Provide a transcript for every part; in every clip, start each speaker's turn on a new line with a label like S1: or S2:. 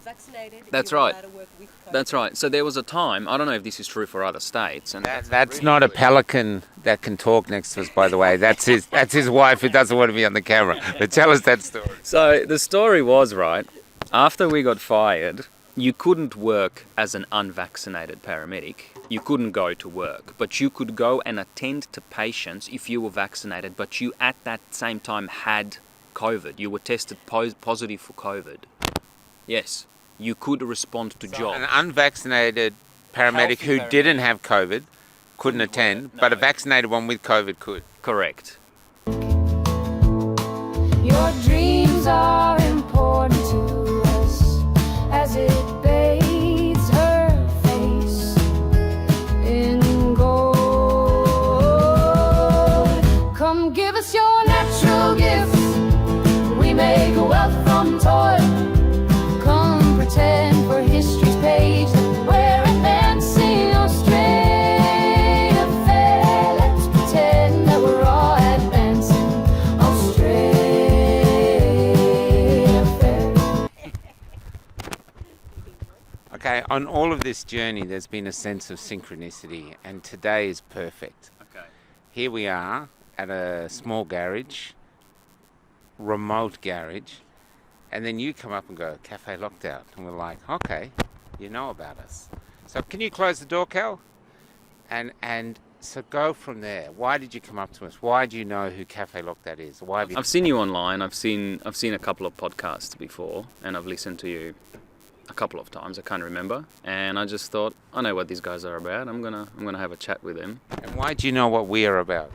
S1: vaccinated,
S2: That's
S1: you were
S2: right.
S1: allowed to work with COVID.
S2: That's right. So there was a time, I don't know if this is true for other states. And
S3: That's
S2: really
S3: not a
S2: clear.
S3: pelican that can talk next to us, by the way. That's his wife who doesn't want to be on the camera. But tell us that story.
S2: So the story was, right, after we got fired, you couldn't work as an unvaccinated paramedic. You couldn't go to work, but you could go and attend to patients if you were vaccinated, but you at that same time had COVID. You were tested positive for COVID. Yes, you could respond to jobs.
S3: An unvaccinated paramedic
S2: Healthy
S3: who
S2: paramedic.
S3: didn't have COVID couldn't attend,
S2: work,
S3: but a
S2: no.
S3: vaccinated one with COVID could.
S2: Correct.
S4: Your dreams are important to us as it bathes her face in gold. Come give us your natural gifts. We make wealth from toil. Come pretend for history's page that we're advancing Australia fair. Let's pretend that we're all advancing Australia fair.
S3: Okay, on all of this journey, there's been a sense of synchronicity, and today is perfect.
S2: Okay.
S3: Here we are at a small garage, remote garage, and then you come up and go, Cafe Lockdown, and we're like, okay, you know about us. So can you close the door, Cal? And so go from there. Why did you come up to us? Why do you know who Cafe Lockdown is? Why have you...
S2: I've seen you online. I've seen a couple of podcasts before, and I've listened to you a couple of times. I can't remember, and I just thought, I know what these guys are about. I'm gonna have a chat with them.
S3: And why do you know what we are about?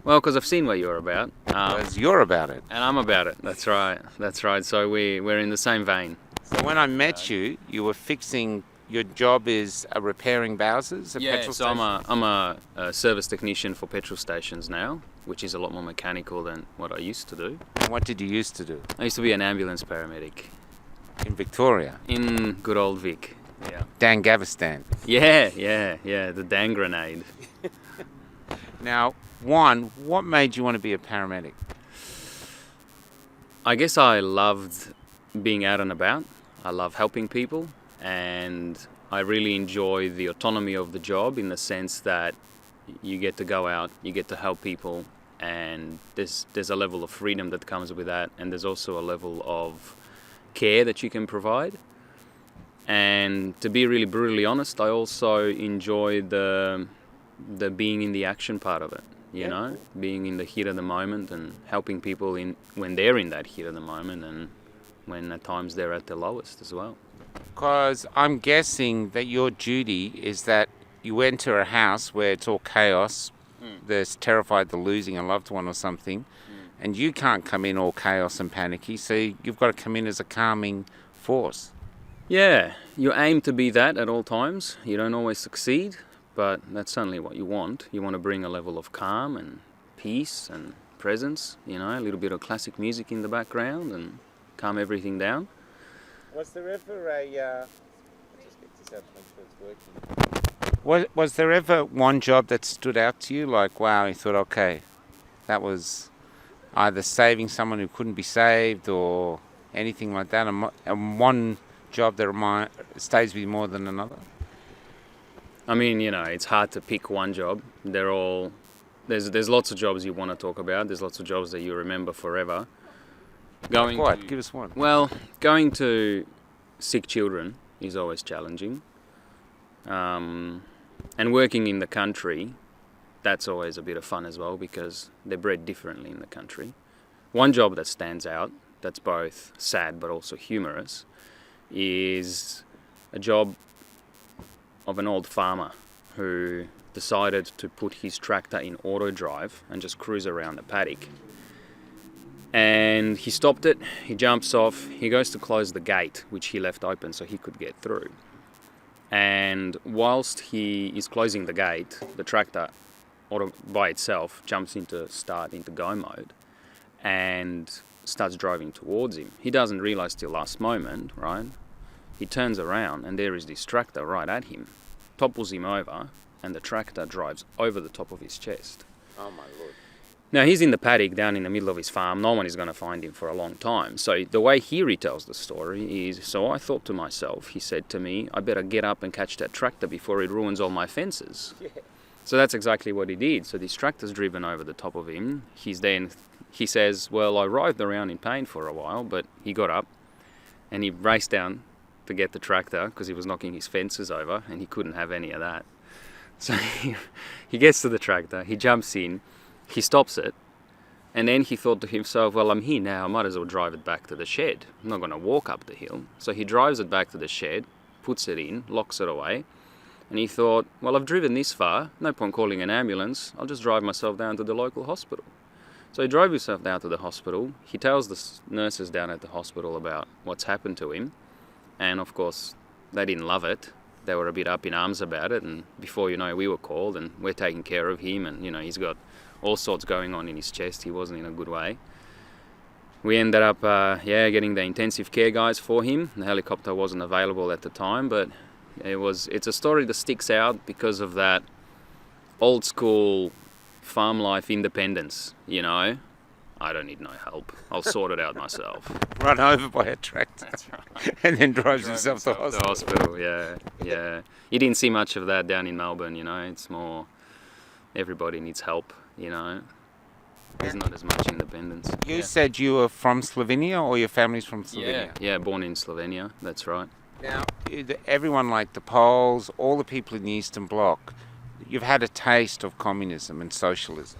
S2: Well, because I've seen what you're about.
S3: Because you're about it.
S2: And I'm about it. That's right. That's right. So we're in the same vein.
S3: So when I met you, you were fixing... Your job is repairing bowsers at petrol
S2: so
S3: stations?
S2: I'm a service technician for petrol stations now, which is a lot more mechanical than what I used to do.
S3: And what did you used to do?
S2: I used to be an ambulance paramedic
S3: In Victoria?
S2: in good old Vic. Yeah.
S3: Dangavistan.
S2: Yeah, the Dan grenade.
S3: Now, what made you want to be a paramedic?
S2: I guess I loved being out and about. I love helping people, and I really enjoy the autonomy of the job in the sense that you get to go out, you get to help people, and there's a level of freedom that comes with that, and there's also a level of care that you can provide. And to be really brutally honest, I also enjoy the being in the action part of it, you know, being in the heat of the moment and helping people when they're in that heat of the moment, and when at times they're at their lowest as well.
S3: Because I'm guessing that your duty is that you enter a house where it's all chaos, they're terrified they're losing a loved one or something, and you can't come in all chaos and panicky, so you've got to come in as a calming force.
S2: Yeah, you aim to be that at all times. You don't always succeed, but that's certainly what you want. You want to bring a level of calm and peace and presence, you know, a little bit of classic music in the background and calm everything down.
S3: Was there ever Was there ever one job that stood out to you, like, wow, you thought, okay, that was either saving someone who couldn't be saved or anything like that, and one job that stays with you more than another?
S2: I mean, you know, it's hard to pick one job. They're all... There's lots of jobs you want to talk about. There's lots of jobs that you remember forever.
S3: Give us one.
S2: Well, going to sick children is always challenging. And working in the country, that's always a bit of fun as well, because they're bred differently in the country. One job that stands out, that's both sad but also humorous, is a job of an old farmer who decided to put his tractor in auto drive and just cruise around the paddock. And he stopped it, he jumps off, he goes to close the gate, which he left open so he could get through. And whilst he is closing the gate, the tractor by itself jumps into go mode and starts driving towards him. He doesn't realise till last moment, right? He turns around and there is this tractor right at him, topples him over, and the tractor drives over the top of his chest.
S3: Oh my Lord.
S2: Now, he's in the paddock down in the middle of his farm. No one is going to find him for a long time. So the way he retells the story is, so I thought to myself, he said to me, I better get up and catch that tractor before it ruins all my fences. Yeah. So that's exactly what he did. So this tractor's driven over the top of him. He says, well, I writhed around in pain for a while, but he got up and he raced down to get the tractor because he was knocking his fences over and he couldn't have any of that. So he gets to the tractor, he jumps in, he stops it, and then he thought to himself, well, I'm here now, I might as well drive it back to the shed. I'm not going to walk up the hill. So he drives it back to the shed, puts it in, locks it away, and he thought, well, I've driven this far, no point calling an ambulance, I'll just drive myself down to the local hospital. So he drove himself down to the hospital, he tells the nurses down at the hospital about what's happened to him, and of course, they didn't love it. They were a bit up in arms about it, and before you know, we were called and we're taking care of him, and he's got all sorts going on in his chest. He wasn't in a good way. We ended up getting the intensive care guys for him. The helicopter wasn't available at the time, but it's a story that sticks out because of that old school farm life independence. I don't need no help, I'll sort it out myself.
S3: Run over by a tractor. That's right. And then drives himself to the
S2: hospital. Yeah. You didn't see much of that down in Melbourne. It's more everybody needs help. There's not as much independence.
S3: You said you were from Slovenia, or your family's from Slovenia?
S2: Yeah, born in Slovenia, that's right.
S3: Now, everyone like the Poles, all the people in the Eastern Bloc, you've had a taste of communism and socialism.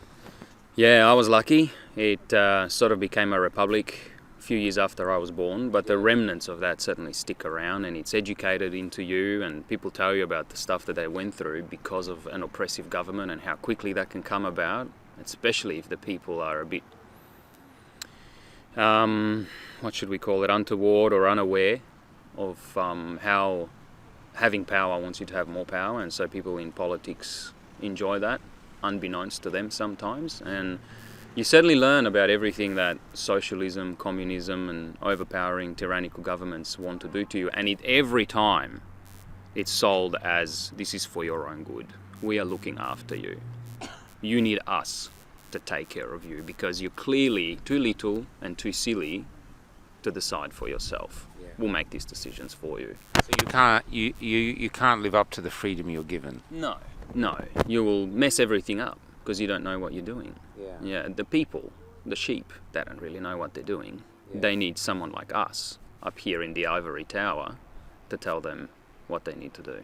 S2: Yeah, I was lucky. It sort of became a republic a few years after I was born, but the remnants of that certainly stick around, and it's educated into you, and people tell you about the stuff that they went through because of an oppressive government and how quickly that can come about, especially if the people are a bit, what should we call it, untoward or unaware of how having power wants you to have more power, and so people in politics enjoy that, unbeknownst to them sometimes. And you certainly learn about everything that socialism, communism and overpowering tyrannical governments want to do to you, and every time it's sold as, this is for your own good, we are looking after you, you need us to take care of you because you're clearly too little and too silly to decide for yourself. We'll make these decisions for you.
S3: So you can't live up to the freedom you're given.
S2: No, you will mess everything up because you don't know what you're doing. Yeah, the people, the sheep, they don't really know what they're doing. Yeah. They need someone like us up here in the ivory tower to tell them what they need to do.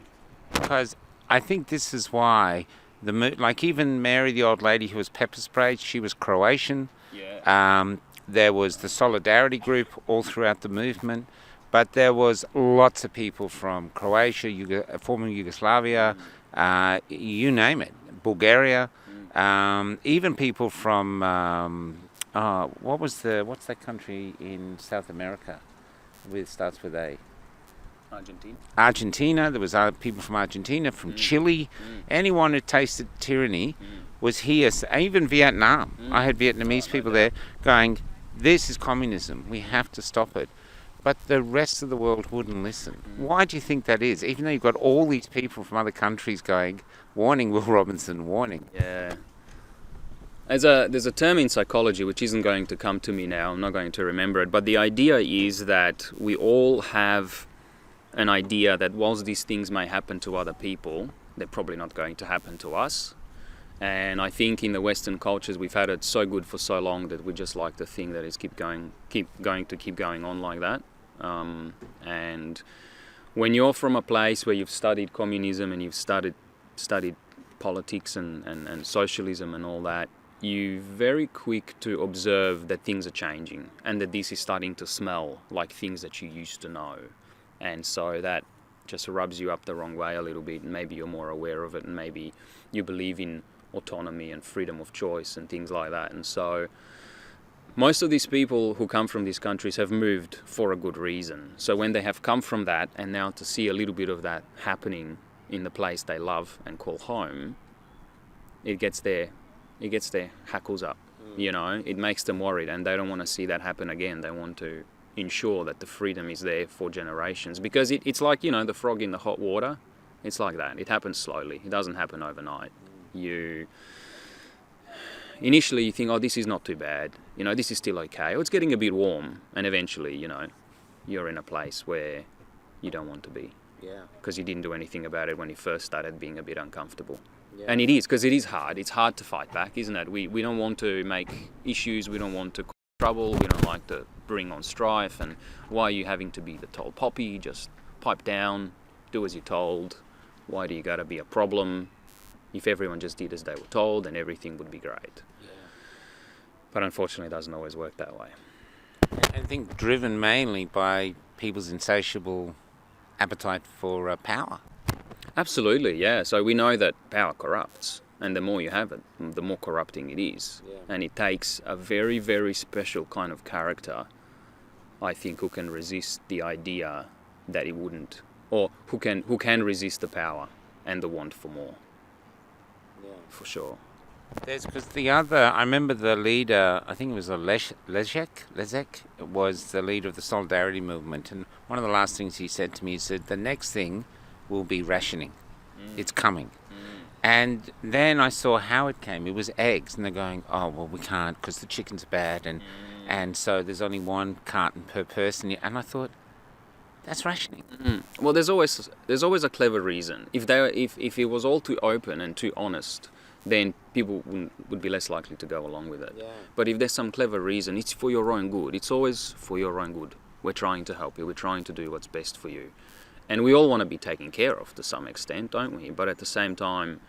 S3: Because I think this is why, like even Mary, the old lady who was pepper sprayed, she was Croatian. Yeah. There was the Solidarity group all throughout the movement, but there was lots of people from Croatia, former Yugoslavia, you name it, Bulgaria, even people from what's that country in South America starts with A? Argentina. There was people from Argentina, from Chile. Anyone who tasted tyranny was here. Even Vietnam. I had Vietnamese people there going, this is communism, we have to stop it. But the rest of the world wouldn't listen. Why do you think that is? Even though you've got all these people from other countries going, warning, Will Robinson, warning.
S2: Yeah. There's a term in psychology which isn't going to come to me now, I'm not going to remember it, but the idea is that we all have an idea that whilst these things may happen to other people, they're probably not going to happen to us. And I think in the Western cultures we've had it so good for so long that we just like to think that it's keep going on like that. And when you're from a place where you've studied communism and you've studied politics and socialism and all that, you're very quick to observe that things are changing and that this is starting to smell like things that you used to know. And so that just rubs you up the wrong way a little bit, and maybe you're more aware of it, and maybe you believe in autonomy and freedom of choice and things like that. And so most of these people who come from these countries have moved for a good reason. So when they have come from that and now to see a little bit of that happening in the place they love and call home, it gets their hackles up, it makes them worried, and they don't want to see that happen again. They want to ensure that the freedom is there for generations, because it's like, the frog in the hot water. It's like that. It happens slowly. It doesn't happen overnight. initially you think, oh, this is not too bad, this is still okay, or it's getting a bit warm, and eventually, you're in a place where you don't want to be.
S3: Yeah.
S2: Because you didn't do anything about it when you first started being a bit uncomfortable.
S3: Yeah.
S2: And it is, because it is hard. It's hard to fight back, isn't it? We don't want to make issues, we don't want to cause trouble, we don't like to bring on strife, and why are you having to be the tall poppy? Just pipe down, do as you're told. Why do you gotta be a problem? If everyone just did as they were told, then everything would be great.
S3: Yeah.
S2: But unfortunately it doesn't always work that way.
S3: I think driven mainly by people's insatiable appetite for power.
S2: Absolutely, yeah. So we know that power corrupts, and the more you have it, the more corrupting it is.
S3: Yeah.
S2: And it takes a very, very special kind of character, I think, who can resist the idea that it wouldn't, or who can resist the power and the want for more.
S3: Yeah.
S2: For sure.
S3: There's because I remember the leader, I think it was Lezek, was the leader of the Solidarity Movement, and one of the last things he said to me, he said, the next thing will be rationing. It's coming. And then I saw how it came. It was eggs, and they're going, oh, well, we can't because the chicken's bad, and so there's only one carton per person. And I thought, that's rationing.
S2: Well, there's always a clever reason. If it was all too open and too honest, then people would be less likely to go along with it.
S3: Yeah.
S2: But if there's some clever reason, it's for your own good. It's always for your own good. We're trying to help you. We're trying to do what's best for you. And we all want to be taken care of to some extent, don't we? But at the same time,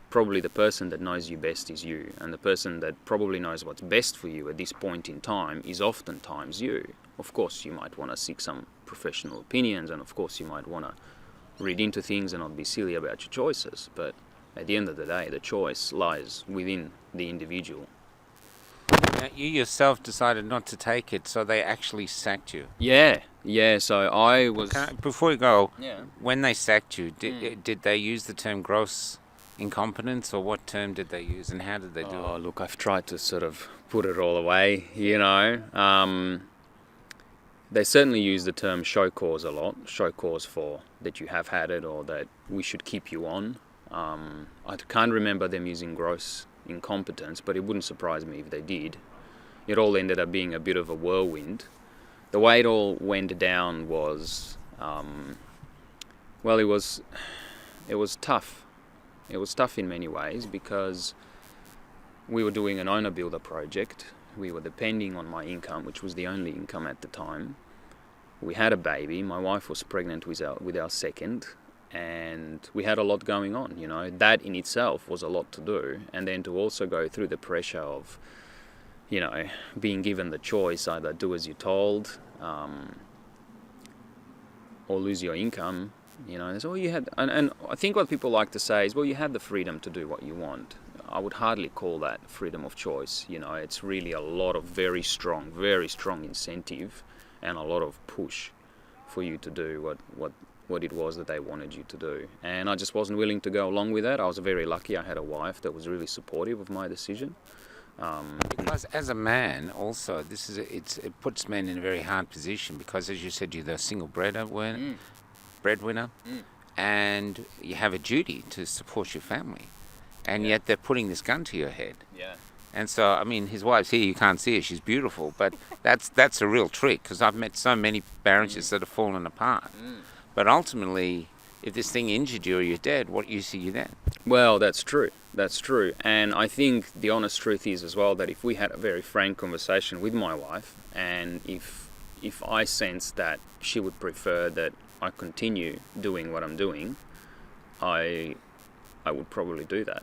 S2: probably the person that knows you best is you. And the person that probably knows what's best for you at this point in time is oftentimes you. Of course, you might want to seek some professional opinions, and of course you might want to read into things and not be silly about your choices. But at the end of the day, the choice lies within the individual.
S3: Now, you yourself decided not to take it, so they actually sacked you.
S2: Yeah. So I was.
S3: Before you go,
S2: Yeah.
S3: when they sacked you, did they use the term gross incompetence, or what term did they use, and how did they do
S2: Oh,
S3: it?
S2: look, I've tried to sort of put it all away. They certainly use the term show cause a lot. Show cause for that you have had it, or that we should keep you on. I can't remember them using gross incompetence, but it wouldn't surprise me if they did. It all ended up being a bit of a whirlwind. The way it all went down was, well, it was tough. It was tough in many ways because we were doing an owner-builder project. We were depending on my income, which was the only income at the time. We had a baby. My wife was pregnant with our second. And we had a lot going on, That in itself was a lot to do. And then to also go through the pressure of, being given the choice, either do as you're told, or lose your income, That's all you had. And I think what people like to say is, well, you had the freedom to do what you want. I would hardly call that freedom of choice. It's really a lot of very strong incentive and a lot of push for you to do what it was that they wanted you to do. And I just wasn't willing to go along with that. I was very lucky. I had a wife that was really supportive of my decision.
S3: Because as a man, also, it puts men in a very hard position because, as you said, you're the single breadwinner, and you have a duty to support your family. And yet they're putting this gun to your head.
S2: Yeah.
S3: And so, I mean, his wife's here, you can't see her, she's beautiful, but that's a real trick, because I've met so many marriages that have fallen apart. But ultimately, if this thing injured you or you're dead, what use are you then?
S2: Well, that's true. And I think the honest truth is as well that if we had a very frank conversation with my wife, and if I sensed that she would prefer that I continue doing what I'm doing, I would probably do that.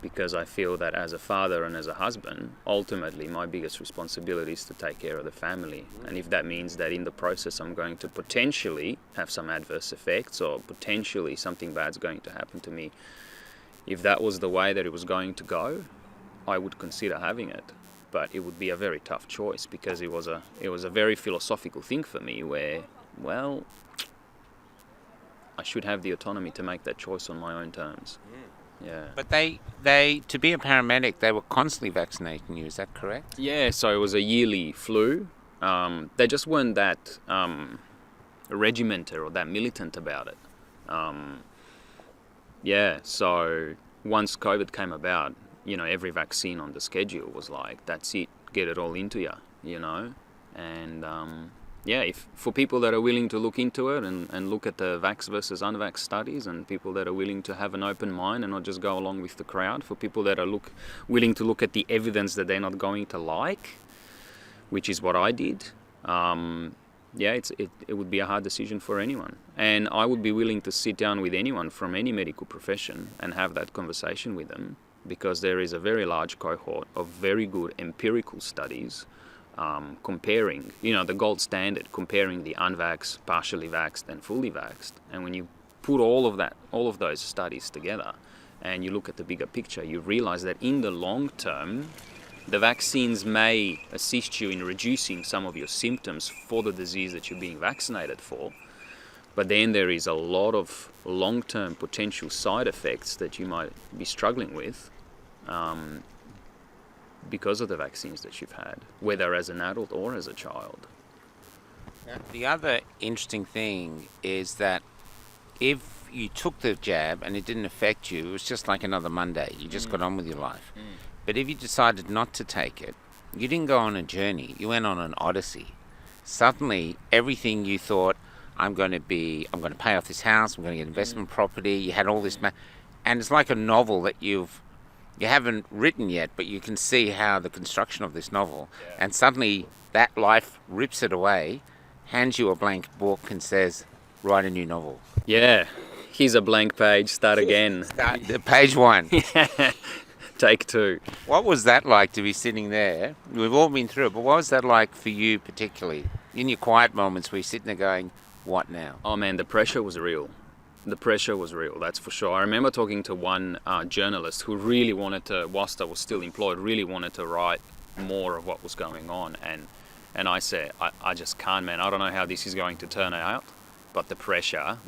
S2: Because I feel that as a father and as a husband, ultimately my biggest responsibility is to take care of the family. And if that means that in the process I'm going to potentially have some adverse effects, or potentially something bad's going to happen to me, if that was the way that it was going to go, I would consider having it. But it would be a very tough choice, because it was a very philosophical thing for me where, well, I should have the autonomy to make that choice on my own terms. Yeah.
S3: But they to be a paramedic, they were constantly vaccinating you, is that correct?
S2: Yeah, so it was a yearly flu. They just weren't that regimented or that militant about it. So once COVID came about, every vaccine on the schedule was like, that's it, get it all into you, and if for people that are willing to look into it and look at the vax versus unvax studies, and people that are willing to have an open mind and not just go along with the crowd, for people that are willing to look at the evidence that they're not going to like, which is what I did, it would be a hard decision for anyone. And I would be willing to sit down with anyone from any medical profession and have that conversation with them, because there is a very large cohort of very good empirical studies comparing, the gold standard, comparing the unvaxxed, partially vaxxed and fully vaxxed. And when you put all of those studies together and you look at the bigger picture, you realize that in the long term, the vaccines may assist you in reducing some of your symptoms for the disease that you're being vaccinated for, but then there is a lot of long-term potential side effects that you might be struggling with because of the vaccines that you've had, whether as an adult or as a child.
S3: The other interesting thing is that if you took the jab and it didn't affect you, it was just like another Monday. You just got on with your life. But if you decided not to take it, you didn't go on a journey. You went on an Odyssey. Suddenly, everything you thought, I'm going to pay off this house, I'm going to get investment property, you had all this, and it's like a novel that you haven't written yet, but you can see how the construction of this novel, and suddenly that life rips it away, hands you a blank book and says, write a new novel.
S2: Yeah, here's a blank page, start again.
S3: Page 1.
S2: Take 2.
S3: What was that like to be sitting there? We've all been through it, but what was that like for you particularly? In your quiet moments where you're sitting there going, what now?
S2: Oh man, the pressure was real. The pressure was real, that's for sure. I remember talking to one journalist who really wanted to, whilst I was still employed, really wanted to write more of what was going on. And I said, I just can't, man. I don't know how this is going to turn out. But the pressure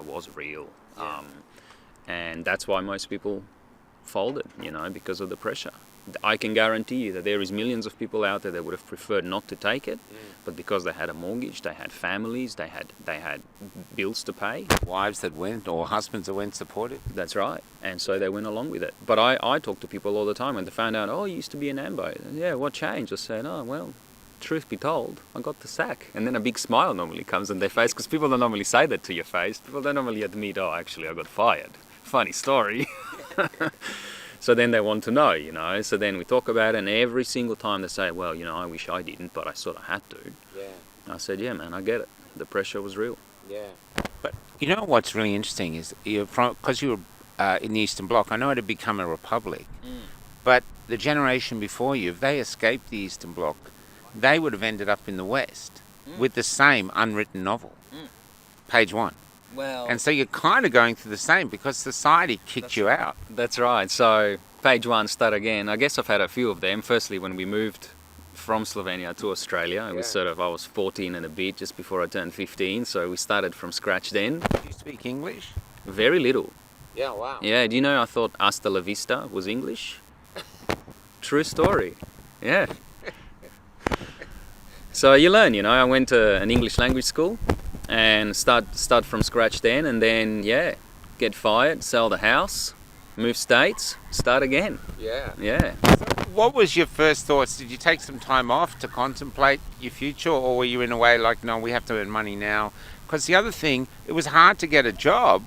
S2: was real.
S3: Yeah.
S2: And that's why most people folded, because of the pressure. I can guarantee you that there is millions of people out there that would have preferred not to take it, but because they had a mortgage, they had families, they had bills to pay.
S3: Wives that went, or husbands that went supportive.
S2: That's right. And so they went along with it. But I talk to people all the time when they found out, oh, you used to be an AMBO. Yeah, what changed? I said, oh, well, truth be told, I got the sack. And then a big smile normally comes on their face, because people don't normally say that to your face. People don't normally admit, oh, actually, I got fired. Funny story. So then they want to know, So then we talk about it, and every single time they say, well, I wish I didn't, but I sort of had to.
S3: Yeah.
S2: I said, yeah, man, I get it. The pressure was real.
S3: Yeah. But what's really interesting is, because you were in the Eastern Bloc, I know it had become a republic, but the generation before you, if they escaped the Eastern Bloc, they would have ended up in the West with the same unwritten novel. Page 1.
S2: Well,
S3: and so you're kind of going through the same, because society kicked you out.
S2: That's right. So page 1, start again. I guess I've had a few of them. Firstly, when we moved from Slovenia to Australia, it was I was 14 and a bit, just before I turned 15. So we started from scratch then.
S3: Do you speak English?
S2: Very little.
S3: Yeah, wow.
S2: Yeah, do you know I thought hasta la vista was English? True story. Yeah. So you learn, I went to an English language school and start from scratch then, and then get fired, sell the house, move states, start again. Yeah.
S3: So what was your first thoughts? Did you take some time off to contemplate your future, or were you in a way like, no, we have to earn money now? Because the other thing, it was hard to get a job.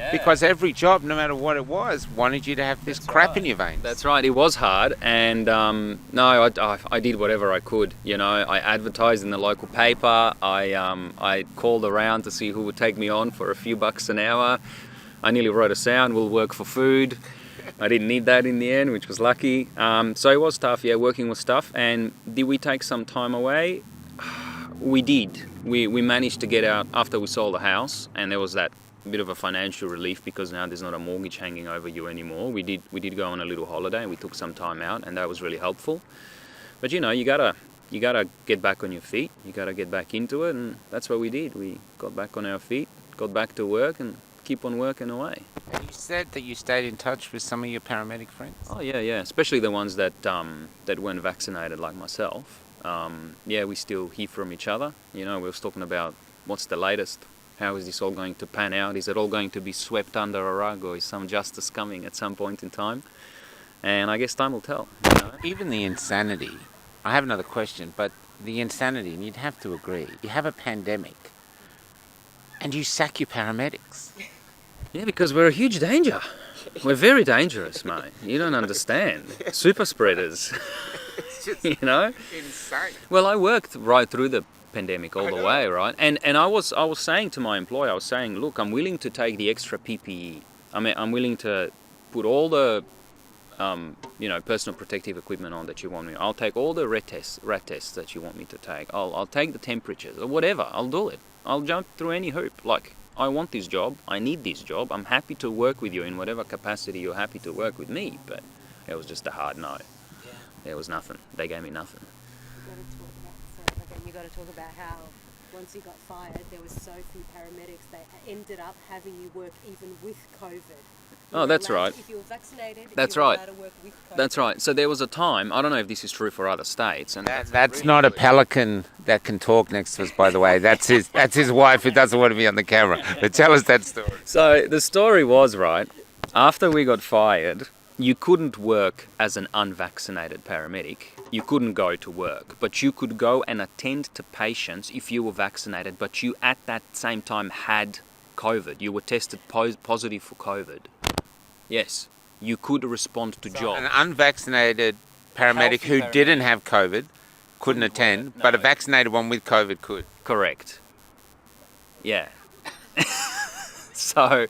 S3: Because every job, no matter what it was, wanted you to have this crap in your veins.
S2: That's right. It was hard, and I did whatever I could. I advertised in the local paper. I called around to see who would take me on for a few bucks an hour. I nearly wrote a sound, "We'll work for food." I didn't need that in the end, which was lucky. So it was tough. Yeah, working was tough. And did we take some time away? We did. We managed to get out after we sold the house, and there was that bit of a financial relief, because now there's not a mortgage hanging over you anymore. We did go on a little holiday, and we took some time out, and that was really helpful. But you gotta get back on your feet. You gotta get back into it, and that's what we did. We got back on our feet, got back to work, and keep on working away.
S3: And you said that you stayed in touch with some of your paramedic friends.
S2: Oh yeah, especially the ones that weren't vaccinated like myself. We still hear from each other. We was talking about what's the latest. How is this all going to pan out? Is it all going to be swept under a rug, or is some justice coming at some point in time? And I guess time will tell. You know?
S3: Even the insanity. I have another question, but the insanity, and you'd have to agree, you have a pandemic and you sack your paramedics.
S2: Yeah, because we're a huge danger. We're very dangerous, mate. You don't understand. Super spreaders.
S3: It's just
S2: You know?
S3: insane.
S2: Well, I worked right through the pandemic all the way, right? And I was saying to my employer, I was saying, look, I'm willing to take the extra PPE. I mean, I'm willing to put all the personal protective equipment on that you want me. I'll take all the rat tests that you want me to take. I'll take the temperatures or whatever. I'll do it. I'll jump through any hoop. Like, I want this job. I need this job. I'm happy to work with you in whatever capacity you're happy to work with me. But it was just a hard no.
S3: Yeah.
S2: There was nothing. They gave me nothing.
S1: You got to talk about how once you got fired, there was so few paramedics. They ended up having you work even with COVID.
S2: Oh, that's right.
S1: If you were vaccinated,
S2: That's
S1: you were
S2: right.
S1: allowed to work with COVID.
S2: That's right. So there was a time, I don't know if this is true for other states. And
S3: That's not a pelican that can talk next to us, by the way. That's his wife who doesn't want to be on the camera. But tell us that story.
S2: So the story was, right, after we got fired, you couldn't work as an unvaccinated paramedic. You couldn't go to work, but you could go and attend to patients if you were vaccinated, but you at that same time had COVID. You were tested positive for COVID. Yes, you could respond to jobs.
S3: An unvaccinated paramedic who didn't have COVID couldn't attend, but a vaccinated one with COVID could.
S2: Correct. Yeah. So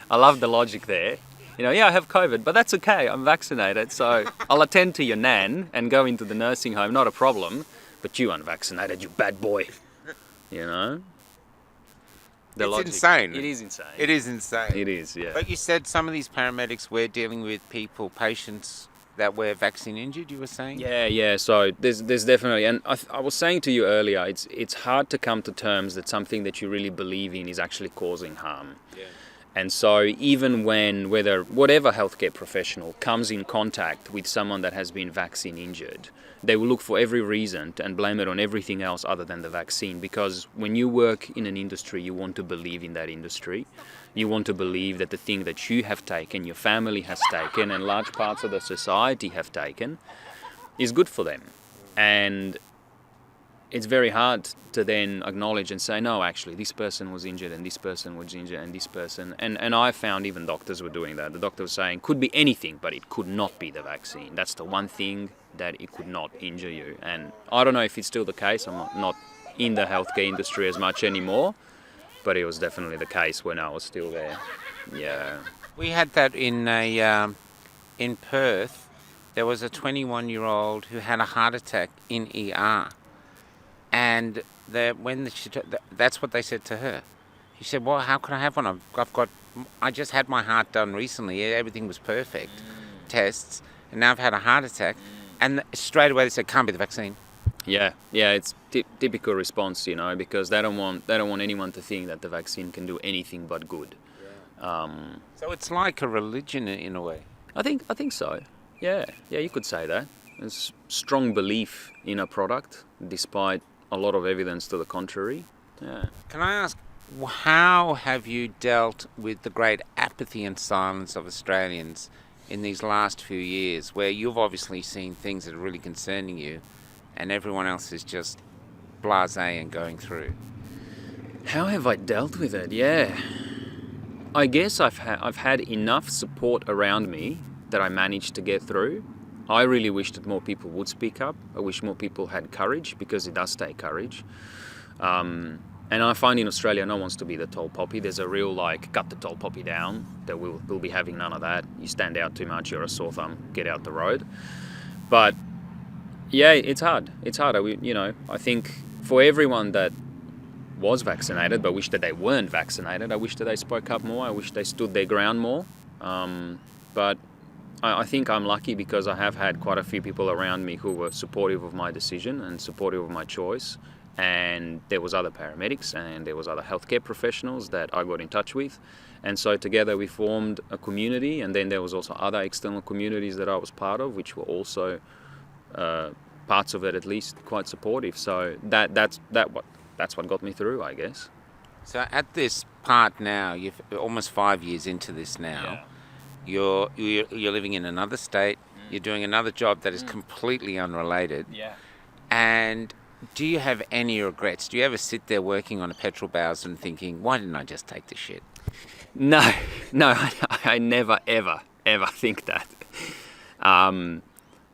S2: I love the logic there. You know, yeah, I have COVID, but that's okay. I'm vaccinated, so I'll attend to your nan and go into the nursing home. Not a problem. But you unvaccinated, you bad boy. You know? The
S3: It's
S2: logic.
S3: insane.
S2: It is insane.
S3: It is insane.
S2: It is, yeah.
S3: But you said some of these paramedics were dealing with patients that were vaccine injured, you were saying?
S2: Yeah. So there's definitely, and I was saying to you earlier, it's hard to come to terms that something that you really believe in is actually causing harm.
S3: Yeah.
S2: And so even when whatever healthcare professional comes in contact with someone that has been vaccine injured, they will look for every reason and blame it on everything else other than the vaccine. Because when you work in an industry, you want to believe in that industry. You want to believe that the thing that you have taken, your family has taken, and large parts of the society have taken, is good for them. And it's very hard to then acknowledge and say, no, actually, this person was injured and this person was injured and this person. And I found even doctors were doing that. The doctor was saying, could be anything, but it could not be the vaccine. That's the one thing that it could not injure you. And I don't know if it's still the case. I'm not in the healthcare industry as much anymore, but it was definitely the case when I was still there. Yeah.
S3: We had that in Perth. There was a 21-year-old who had a heart attack in ER. And that's what they said to her. She said, well, how can I have one? I just had my heart done recently. Everything was perfect. Tests. And now I've had a heart attack. And straight away they said, can't be the vaccine.
S2: Yeah, it's typical response, you know, because they don't want anyone to think that the vaccine can do anything but good. Yeah.
S3: So it's like a religion in a way.
S2: I think so. Yeah, you could say that. There's strong belief in a product, despite a lot of evidence to the contrary. Yeah.
S3: Can I ask, how have you dealt with the great apathy and silence of Australians in these last few years, where you've obviously seen things that are really concerning you, and everyone else is just blasé and going through?
S2: How have I dealt with it? Yeah. I guess I've had enough support around me that I managed to get through. I really wish that more people would speak up. I wish more people had courage, because it does take courage. And I find in Australia, no one wants to be the tall poppy. There's a real, cut the tall poppy down, that we'll be having none of that. You stand out too much, you're a sore thumb, get out the road. But yeah, it's hard. It's hard. I think for everyone that was vaccinated, but wish that they weren't vaccinated, I wish that they spoke up more. I wish they stood their ground more. But I think I'm lucky, because I have had quite a few people around me who were supportive of my decision and supportive of my choice. And there was other paramedics and there was other healthcare professionals that I got in touch with. And so together we formed a community, and then there was also other external communities that I was part of, which were also parts of it at least quite supportive. So that's what got me through, I guess.
S3: So at this part now, you're almost 5 years into this now.
S2: Yeah.
S3: You're living in another state. You're doing another job that is completely unrelated.
S2: Yeah.
S3: And do you have any regrets? Do you ever sit there working on a petrol bowser and thinking, why didn't I just take the shit?
S2: No, I never, ever think that.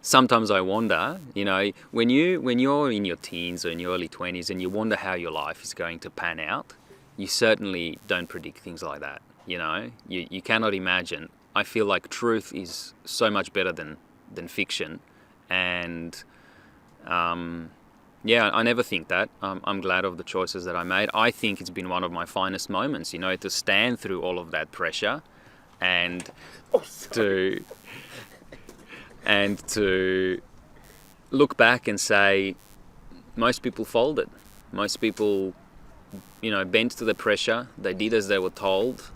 S2: Sometimes I wonder, you know, when you're in your teens or in your early 20s and you wonder how your life is going to pan out, you certainly don't predict things like that, you know. You cannot imagine. I feel like truth is so much better than fiction, and yeah, I never think that. I'm glad of the choices that I made. I think it's been one of my finest moments, you know, to stand through all of that pressure and to look back and say, most people folded. Most people, you know, bent to the pressure. They did as they were told.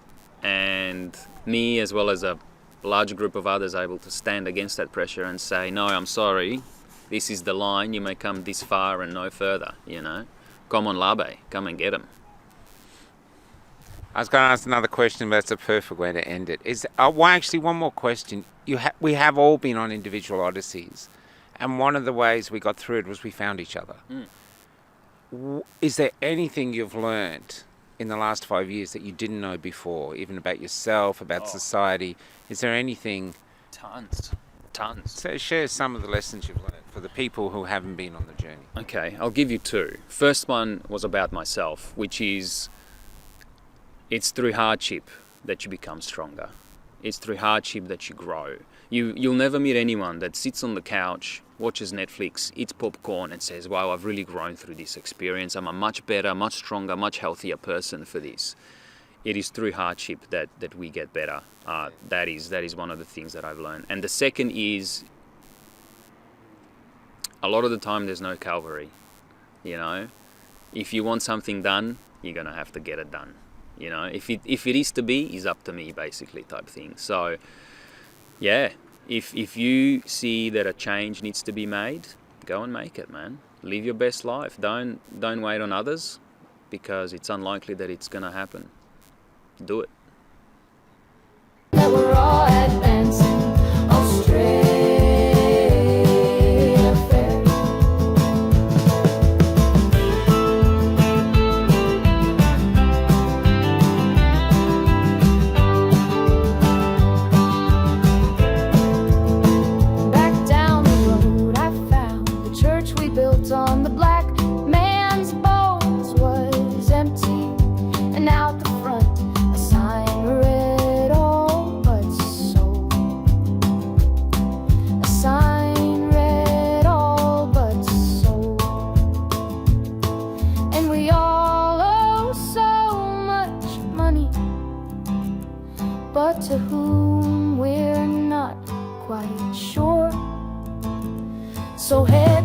S2: And me, as well as a large group of others, able to stand against that pressure and say, no, I'm sorry. This is the line. You may come this far and no further, you know. Come on, Labe. Come and get 'em.
S3: I was going to ask another question, but it's a perfect way to end it. Actually, one more question. We have all been on individual odysseys, and one of the ways we got through it was we found each other. Is there anything you've learned in the last 5 years that you didn't know before, even about yourself, about society? Is there anything?
S2: Tons.
S3: So share some of the lessons you've learned for the people who haven't been on the journey.
S2: Okay, I'll give you two. First one was about myself, which is, it's through hardship that you become stronger. It's through hardship that you grow. You'll never meet anyone that sits on the couch, watches Netflix, eats popcorn and says, wow, I've really grown through this experience. I'm a much better, much stronger, much healthier person for this. It is through hardship that we get better. That is one of the things that I've learned. And the second is, a lot of the time there's no Calvary. You know, if you want something done, you're gonna have to get it done. You know, if it is to be, is up to me, basically, type thing. So, yeah, if you see that a change needs to be made, go and make it, man. Live your best life. Don't wait on others, because it's unlikely that it's gonna happen. Do it.
S4: That we're all advancing Australia fair. Back down the road I found the church we built on the black man's bones was empty, and out the front a sign read all but sold. A sign read all but sold. And we all owe so much money, but to whom we're not quite sure. So head